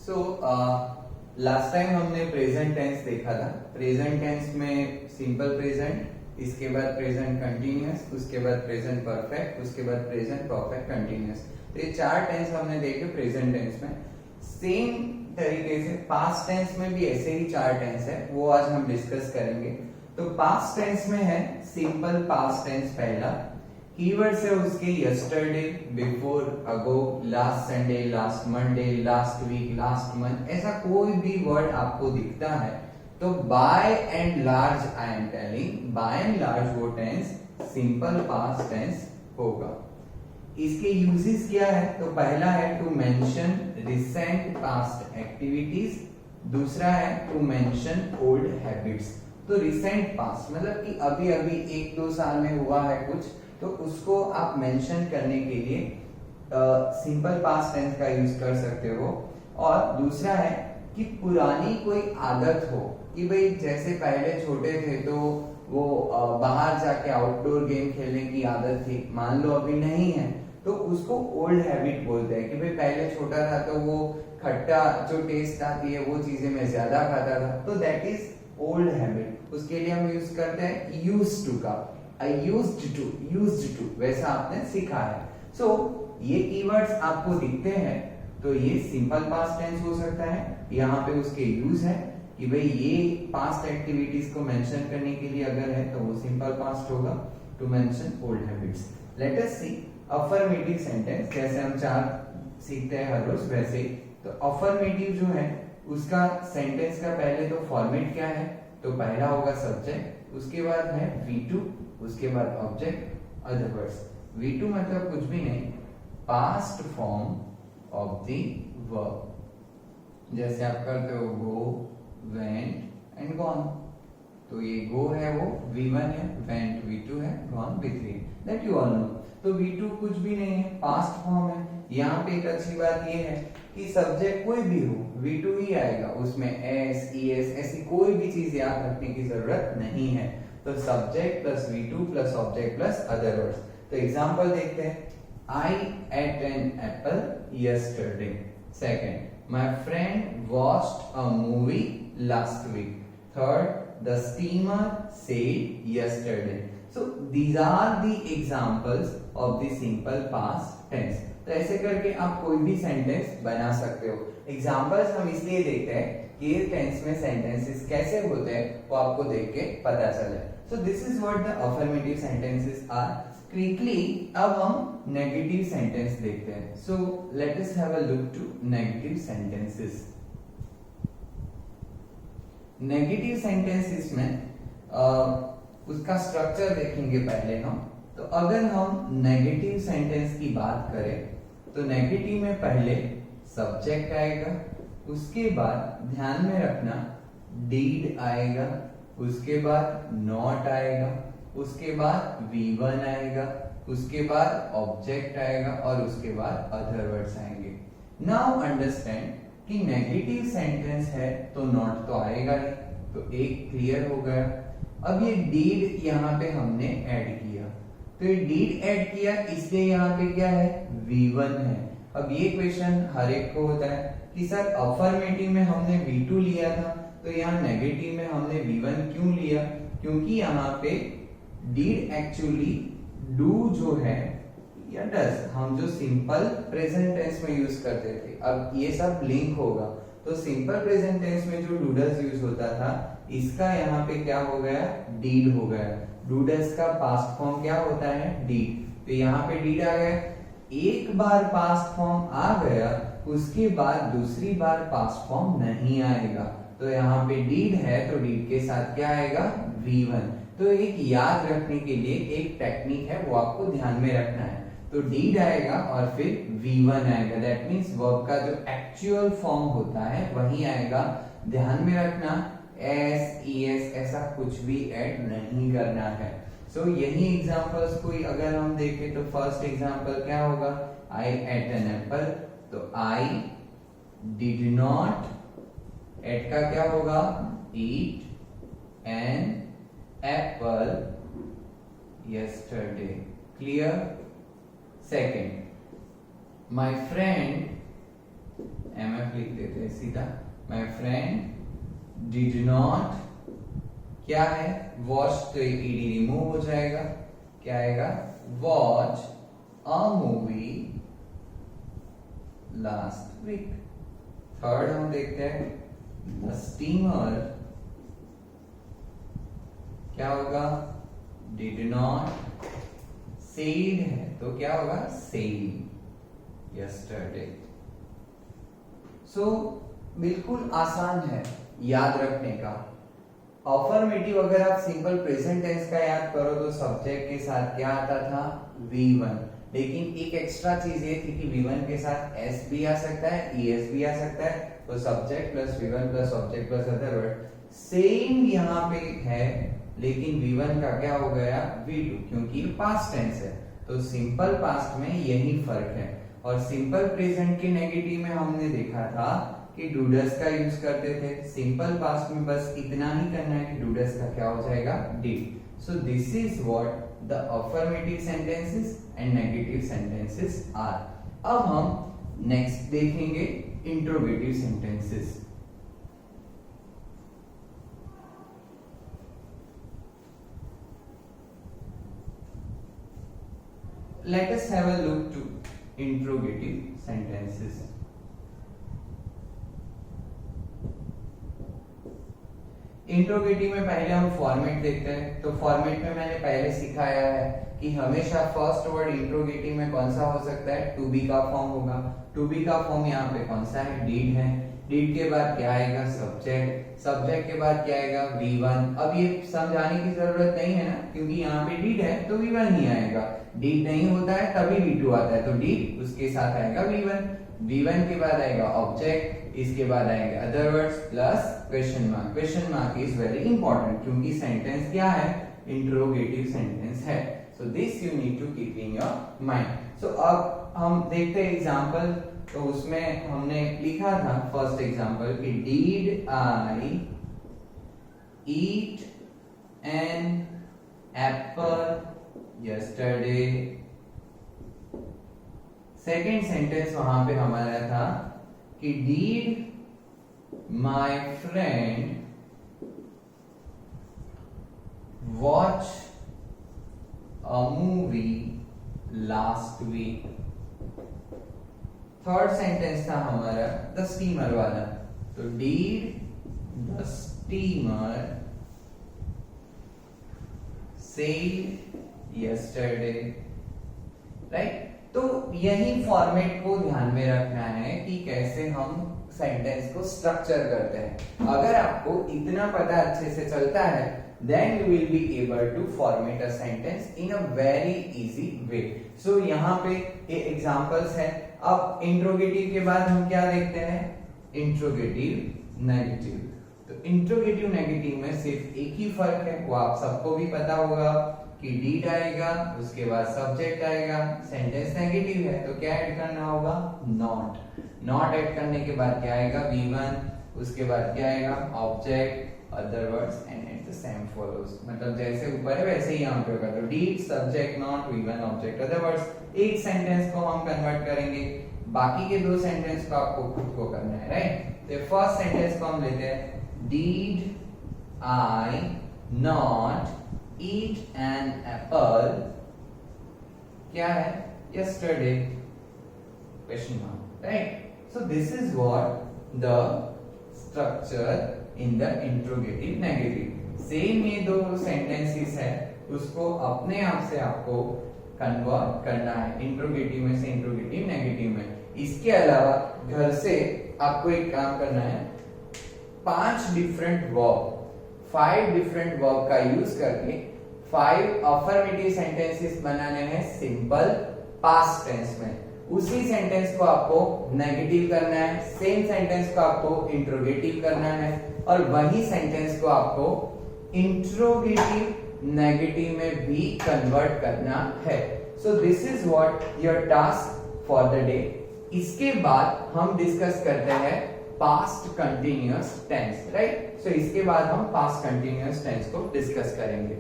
So last time हमने present tense देखा था। प्रेजेंट टेंस में सिंपल प्रेजेंट, इसके बाद प्रेजेंट कंटिन्यूअस, उसके बाद प्रेजेंट परफेक्ट, उसके बाद प्रेजेंट परफेक्ट कंटिन्यूअस। तो ये चार टेंस हमने देखे प्रेजेंट टेंस में। सेम तरीके से पास्ट टेंस में भी ऐसे ही चार टेंस है, वो आज हम डिस्कस करेंगे। तो पास्ट टेंस में है सिंपल पास्ट टेंस पहला, कीवर्ड्स है उसके yesterday, before, ago, last Sunday, last Monday, last week, last month. ऐसा कोई भी वर्ड आपको दिखता है तो by and large I am telling, by and large वो टेंस सिंपल पास्ट टेंस होगा। इसके यूजेस क्या है? तो पहला है to mention recent past activities, दूसरा है टू मेंशन ओल्ड हैबिट्स। तो रिसेंट पास्ट मतलब कि अभी अभी 1-2 साल में हुआ है कुछ, तो उसको आप मेंशन करने के लिए सिंपल पास्ट टेंस का यूज कर सकते हो। और दूसरा है कि पुरानी कोई आदत हो कि भाई जैसे पहले छोटे थे तो वो बाहर जाके आउटडोर गेम खेलने की आदत थी, मान लो अभी नहीं है, तो उसको ओल्ड हैबिट बोलते हैं कि भाई पहले छोटा था तो वो खट्टा जो टेस्ट आती है वो चीजें मैं ज्यादा खाता था, तो दैट इज ओल्ड हैबिट। उसके लिए हम यूज करते हैं यूज्ड टू का, आई यूज्ड टू वैसा आपने सीखा है। सो ये कीवर्ड्स आपको दिखते हैं तो ये सिंपल पास्ट टेंस हो सकता है। यहाँ पे उसके यूज है कि भाई ये पास्ट एक्टिविटीज को मेंशन करने के लिए अगर है तो वो सिंपल पास्ट होगा, to mention old habits. Let us see affirmative sentence, जैसे हम चार सीखते हैं हर रोज वैसे। तो अफर्मेटिव जो है उसका सेंटेंस का पहले तो फॉर्मेट क्या है? तो पहला होगा सब्जेक्ट, उसके बाद है V2, उसके बाद ऑब्जेक्ट, अदर वर्ड्स। V2 मतलब कुछ भी नहीं, past form of the verb. जैसे आप करते हो गो, वेंट एंड गॉन, तो ये गो है वो V1 है, वेंट V2 है, gone V3, that you all know. तो V2 कुछ भी नहीं है, पास्ट फॉर्म है। यहाँ पे एक अच्छी बात ये है कि सब्जेक्ट कोई भी हो V2 ही आएगा, उसमें S, ES ऐसी कोई भी चीज याद रखने की जरूरत नहीं है। तो subject plus V2 plus object plus other words. तो एग्जांपल देखते हैं, I ate an apple yesterday. Second, my friend watched a movie last week. Third, the steamer sailed yesterday. So these are the examples of the simple past tense. तो ऐसे करके आप कोई भी sentence बना सकते हो। एग्जांपल्स हम इसलिए देखते हैं कि ये टेंस में सेंटेंसेस कैसे होते हैं वो आपको देख के पता चले। So this is what the affirmative sentences are. Quickly अब हम नेगेटिव सेंटेंस देखते हैं। So let us have a look to negative sentences. Negative sentences में उसका स्ट्रक्चर देखेंगे पहले हम। तो अगर हम नेगेटिव सेंटेंस की बात करें तो नेगेटिव में पहले सब्जेक्ट आएगा, उसके बाद ध्यान में रखना डीड आएगा, उसके बाद नॉट आएगा, उसके बाद V1 आएगा, उसके बाद ऑब्जेक्ट आएगा और उसके बाद अदर वर्ड्स आएंगे। नाउ अंडरस्टैंड कि नेगेटिव सेंटेंस है तो नॉट तो आएगा ही, तो एक क्लियर हो गया। अब ये डीड यहाँ पे हमने ऐड किया, तो ये डीड ऐड किया इसलिए यहाँ पे क्या है? V1 है। अब ये क्वेश्चन हर एक को होता है कि सर अफर्मेटिव में हमने V2 लिया था तो यहाँ नेगेटिव में हमने V1 क्यों लिया? क्योंकि यहाँ पे डीड एक्चुअली डू जो है या डज, हम जो सिंपल प्रेजेंट टेंस में यूज करते थे, अब ये सब लिंक होगा। तो सिंपल प्रेजेंट टेंस में जो डू डज यूज होता था इसका यहाँ पे क्या हो गया? डीड हो गया। डू डज का पास्ट फॉर्म क्या होता है? डीड। तो यहाँ पे डीड आ गया। एक बार पास्ट फॉर्म आ गया उसके बाद दूसरी बार पास्ट फॉर्म नहीं आएगा, तो यहाँ पे डीड है तो डीड के साथ क्या आएगा? V1। तो एक याद रखने के लिए एक टेक्निक है वो आपको ध्यान में रखना है। तो डीड आएगा और फिर V1 आएगा, दैट मींस वर्ब का जो एक्चुअल फॉर्म होता है वही आएगा। ध्यान में रखना S, ES ऐसा कुछ भी ऐड नहीं करना है। सो यही एग्जांपल्स कोई अगर हम देखें तो फर्स्ट एग्जांपल क्या होगा? I ate an apple, तो I did not, एट का क्या होगा? eat an apple yesterday. Clear? Second, my friend MF लिख देते हैं सीधा। माय फ्रेंड डिड नॉट, क्या है, वॉच, तो ईडी रिमूव हो जाएगा, क्या आएगा, watch a movie last week. Third हम देखते हैं, द स्टीमर, क्या होगा, डिड नॉट सेड है, तो क्या होगा, सेड यस्टरडे। सो बिल्कुल आसान है याद रखने का। अफर्मेटिव अगर आप सिंपल प्रेजेंट टेंस का याद करो तो सब्जेक्ट के साथ क्या आता था, V1, लेकिन एक एक्स्ट्रा चीज ये थी कि V1 के साथ S भी आ सकता है, ES भी आ सकता है, तो subject plus V1 plus object plus other word same यहाँ पे है, लेकिन V1 का क्या हो गया, V2, क्योंकि पास्ट टेंस है। तो सिंपल पास्ट में यही फर्क है। और सिंपल प्रेजेंट के नेगेटिव में हमने देखा था कि डूडस का यूज करते थे, सिंपल पास्ट में बस इतना ही करना है कि डूडस का क्या हो जाएगा, did. So this is what the affirmative sentences and negative sentences are. अब हम नेक्स्ट देखेंगे interrogative sentences. Let us have a look to interrogative sentences. Interrogative में पहले हम फॉर्मेट देखते हैं। तो फॉर्मेट में मैंने पहले सिखाया है कि हमेशा फर्स्ट वर्ड इंट्रोगेटिव में कौन सा हो सकता है, टू बी का फॉर्म होगा। टू बी का फॉर्म यहाँ पे कौन सा है, डिड है। डिड के बाद क्या आएगा, सब्जेक्ट। सब्जेक्ट के बाद क्या आएगा, V1। अब ये समझाने की जरूरत नहीं है ना, क्योंकि यहाँ पे डिड है तो V1 नहीं आएगा। डिड नहीं होता है तभी V2 आता है, तो डिड उसके साथ आएगा V1। V1 के बाद आएगा ऑब्जेक्ट, इसके बाद आएंगे other words plus question mark. Question mark is very important क्योंकि सेंटेंस क्या है, इंट्रोगेटिव सेंटेंस है। So this you need to keep in your mind. So अब हम देखते हैं एग्जांपल। तो उसमें हमने लिखा था फर्स्ट एग्जांपल कि did I eat an apple yesterday. Second sentence वहां पे हमारा था कि डिड माय फ्रेंड वॉच अ मूवी लास्ट वीक। थर्ड सेंटेंस था हमारा द स्टीमर वाला। तो did the steamer sailed yesterday, right. तो यही फॉर्मेट को ध्यान में रखना है कि कैसे हम सेंटेंस को स्ट्रक्चर करते हैं। अगर आपको इतना पता अच्छे से चलता है then you will be able to format a sentence in a very easy way. So यहाँ पे ये examples है। अब इंट्रोगेटिव के बाद हम क्या देखते हैं, इंट्रोगेटिव नेगेटिव। तो इंट्रोगेटिव नेगेटिव में सिर्फ एक ही फर्क है, वो आप सबको भी पता होगा कि डिड आएगा, उसके बाद सब्जेक्ट आएगा, सेंटेंस नेगेटिव है तो क्या ऐड करना होगा, नॉट। नॉट ऐड करने के बाद क्या आएगा, V1, उसके बाद क्या आएगा, object, other words and the same follows। मतलब जैसे ऊपर है वैसे ही यहाँ पे होगा। तो did subject not V1 object other words. एक सेंटेंस को हम कन्वर्ट करेंगे, बाकी के दो सेंटेंस को आपको खुद को करना है, राइट। तो फर्स्ट सेंटेंस को हम लेते हैं, did I not eat an Apple, क्या है, yesterday, question mark, right. So this is what the structure in the interrogative negative. Same ये दो सेंटेंसेस है, उसको अपने आप से आपको कन्वर्ट करना है इंट्रोगेटिव में से इंट्रोगेटिव नेगेटिव में। इसके अलावा घर से आपको एक काम करना है, 5 डिफरेंट वर्ब का यूज करके 5 अफर्मेटिव सेंटेंसेस बनाने हैं सिंपल पास्ट टेंस में। उसी सेंटेंस को आपको नेगेटिव करना है, सेम सेंटेंस को आपको इंट्रोगेटिव करना है, और वही सेंटेंस को आपको इंट्रोगेटिव नेगेटिव में भी कन्वर्ट करना है। So this is what your task for the day. इसके बाद हम डिस्कस करते हैं पास्ट कंटिन्यूअस टेंस, राइट। सो इसके बाद हम पास्ट कंटिन्यूअस टेंस को डिस्कस करेंगे।